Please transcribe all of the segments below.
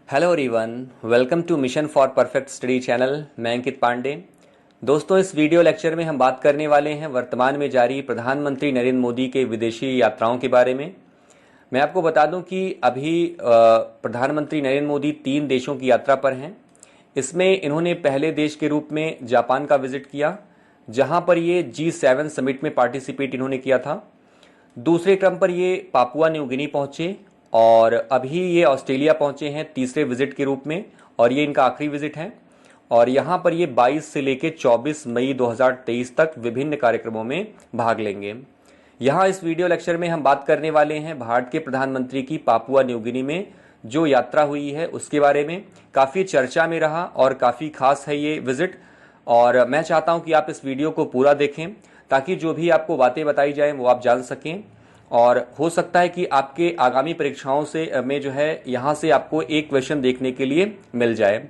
Hello everyone, welcome to mission for perfect study channel. मैं अंकित पांडे। दोस्तों, इस वीडियो लेक्चर में हम बात करने वाले हैं वर्तमान में जारी प्रधानमंत्री नरेंद्र मोदी के विदेशी यात्राओं के बारे में। मैं आपको बता दूं कि अभी प्रधानमंत्री नरेंद्र मोदी 3 देशों की यात्रा पर हैं। इसमें इन्होंने पहले देश के रूप में जापान का विजिट किया, जहां पर ये G7 समिट में पार्टिसिपेट इन्होंने किया था। दूसरे क्रम पर ये पापुआ न्यू गिनी पहुंचे और अभी ये ऑस्ट्रेलिया पहुंचे हैं तीसरे विजिट के रूप में, और ये इनका आखिरी विजिट है। और यहां पर ये 22 से लेकर 24 मई 2023 तक विभिन्न कार्यक्रमों में भाग लेंगे। यहां इस वीडियो लेक्चर में हम बात करने वाले हैं भारत के प्रधानमंत्री की पापुआ न्यू गिनी में जो यात्रा हुई है उसके बारे में। काफी चर्चा में रहा और काफी खास है ये विजिट, और मैं चाहता हूं कि आप इस वीडियो को पूरा देखें ताकि जो भी आपको बातें बताई जाए वो आप जान सकें। और हो सकता है कि आपके आगामी परीक्षाओं से में जो है यहाँ से आपको एक क्वेश्चन देखने के लिए मिल जाए।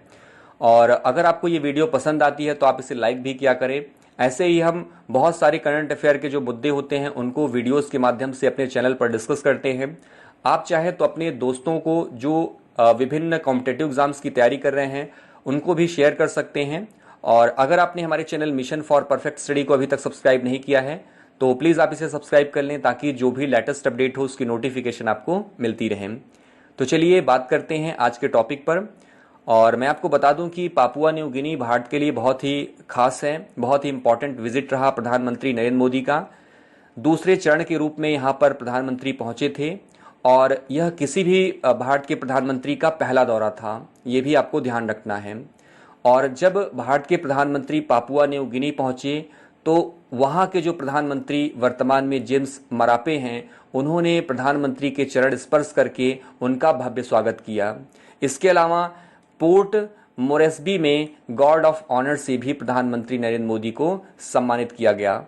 और अगर आपको ये वीडियो पसंद आती है तो आप इसे लाइक भी किया करें। ऐसे ही हम बहुत सारे करंट अफेयर के जो मुद्दे होते हैं उनको वीडियोस के माध्यम से अपने चैनल पर डिस्कस करते हैं। आप चाहे तो अपने दोस्तों को जो विभिन्न कॉम्पिटेटिव एग्जाम्स की तैयारी कर रहे हैं उनको भी शेयर कर सकते हैं। और अगर आपने हमारे channel mission for perfect study को अभी तक सब्सक्राइब नहीं किया है तो प्लीज़ आप इसे सब्सक्राइब कर लें ताकि जो भी लेटेस्ट अपडेट हो उसकी नोटिफिकेशन आपको मिलती रहे। तो चलिए बात करते हैं आज के टॉपिक पर। और मैं आपको बता दूं कि पापुआ न्यू गिनी भारत के लिए बहुत ही खास है, बहुत ही इंपॉर्टेंट विजिट रहा प्रधानमंत्री नरेंद्र मोदी का। दूसरे चरण के रूप में यहाँ पर प्रधानमंत्री पहुंचे थे और यह किसी भी भारत के प्रधानमंत्री का पहला दौरा था, ये भी आपको ध्यान रखना है। और जब भारत के प्रधानमंत्री पापुआ न्यू गिनी पहुंचे तो वहां के जो प्रधानमंत्री वर्तमान में जेम्स मरापे हैं उन्होंने प्रधानमंत्री के चरण स्पर्श करके उनका भव्य स्वागत किया। इसके अलावा पोर्ट मोरेस्बी में गार्ड ऑफ ऑनर से भी प्रधानमंत्री नरेंद्र मोदी को सम्मानित किया गया।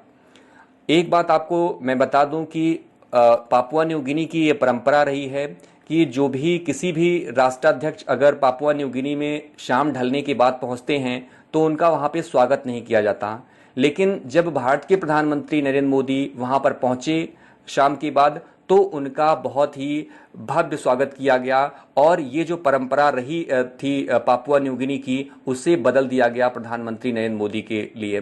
एक बात आपको मैं बता दूं कि पापुआ न्यू गिनी की ये परंपरा रही है कि जो भी किसी भी राष्ट्राध्यक्ष अगर पापुआ न्यू गिनी में शाम ढलने के बाद पहुंचते हैं तो उनका वहां पे स्वागत नहीं किया जाता। लेकिन जब भारत के प्रधानमंत्री नरेंद्र मोदी वहां पर पहुंचे शाम के बाद तो उनका बहुत ही भव्य स्वागत किया गया और ये जो परंपरा रही थी पापुआ न्यू गिनी की उसे बदल दिया गया प्रधानमंत्री नरेंद्र मोदी के लिए।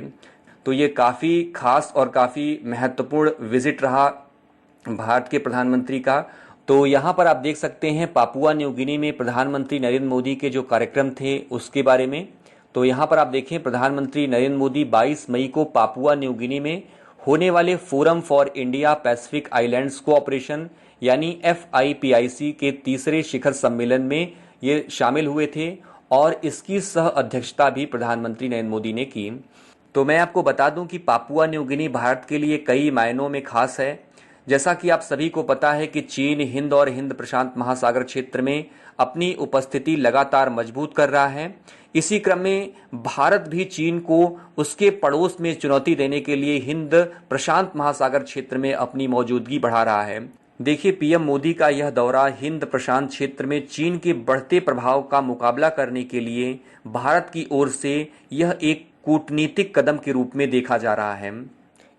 तो ये काफ़ी खास और काफ़ी महत्वपूर्ण विजिट रहा भारत के प्रधानमंत्री का। तो यहाँ पर आप देख सकते हैं पापुआ न्यू गिनी में प्रधानमंत्री नरेंद्र मोदी के जो कार्यक्रम थे उसके बारे में। तो यहाँ पर आप देखें प्रधानमंत्री नरेंद्र मोदी 22 मई को पापुआ न्यू गिनी में होने वाले forum for India Pacific islands cooperation यानी FIPIC के तीसरे शिखर सम्मेलन में ये शामिल हुए थे और इसकी सह अध्यक्षता भी प्रधानमंत्री नरेंद्र मोदी ने की। तो मैं आपको बता दूं कि पापुआ न्यू गिनी भारत के लिए कई मायनों में खास है। जैसा कि आप सभी को पता है कि चीन हिंद और हिंद प्रशांत महासागर क्षेत्र में अपनी उपस्थिति लगातार मजबूत कर रहा है। इसी क्रम में भारत भी चीन को उसके पड़ोस में चुनौती देने के लिए हिंद प्रशांत महासागर क्षेत्र में अपनी मौजूदगी बढ़ा रहा है। देखिए, पीएम मोदी का यह दौरा हिंद प्रशांत क्षेत्र में चीन के बढ़ते प्रभाव का मुकाबला करने के लिए भारत की ओर से यह एक कूटनीतिक कदम के रूप में देखा जा रहा है।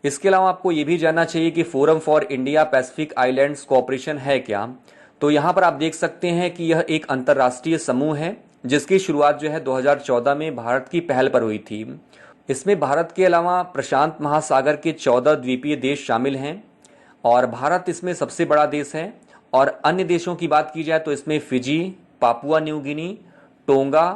इसके अलावा आपको ये भी जानना चाहिए कि forum for India Pacific islands cooperation है क्या। तो यहाँ पर आप देख सकते हैं कि यह एक अंतर्राष्ट्रीय समूह है जिसकी शुरुआत जो है 2014 में भारत की पहल पर हुई थी। इसमें भारत के अलावा प्रशांत महासागर के 14 द्वीपीय देश शामिल हैं और भारत इसमें सबसे बड़ा देश है। और अन्य देशों की बात की जाए तो इसमें Fiji, Papua New Guinea, Tonga,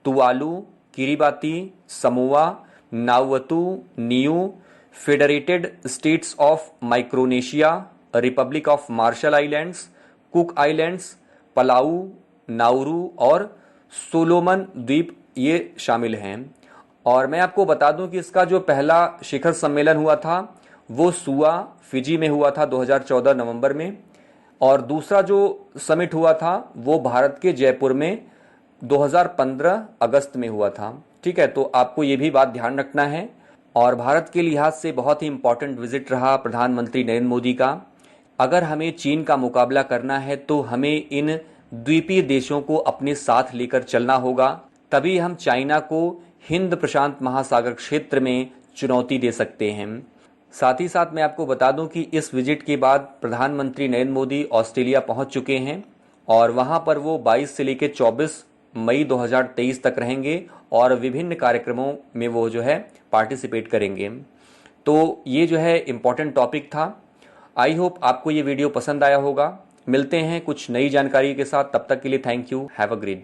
Tuvalu, Kiribati, Samoa, Vanuatu, Niue, Federated States of Micronesia, Republic of Marshall Islands, Cook Islands, Palau, Nauru और सोलोमन द्वीप ये शामिल हैं। और मैं आपको बता दूं कि इसका जो पहला शिखर सम्मेलन हुआ था वो सुआ फिजी में हुआ था 2014 नवंबर में, और दूसरा जो समिट हुआ था वो भारत के जयपुर में 2015 अगस्त में हुआ था। ठीक है, तो आपको ये भी बात ध्यान रखना है। और भारत के लिहाज से बहुत ही इंपॉर्टेंट विजिट रहा प्रधानमंत्री नरेंद्र मोदी का। अगर हमें चीन का मुकाबला करना है तो हमें इन द्वीपीय देशों को अपने साथ लेकर चलना होगा, तभी हम चाइना को हिंद प्रशांत महासागर क्षेत्र में चुनौती दे सकते हैं। साथ ही साथ मैं आपको बता दूं कि इस विजिट के बाद प्रधानमंत्री नरेंद्र मोदी ऑस्ट्रेलिया पहुंच चुके हैं और वहाँ पर वो 22 से लेकर 24 मई 2023 तक रहेंगे और विभिन्न कार्यक्रमों में वो जो है पार्टिसिपेट करेंगे। तो ये जो है इम्पॉर्टेंट टॉपिक था। आई होप आपको ये वीडियो पसंद आया होगा। मिलते हैं कुछ नई जानकारी के साथ, तब तक के लिए thank you, have a great.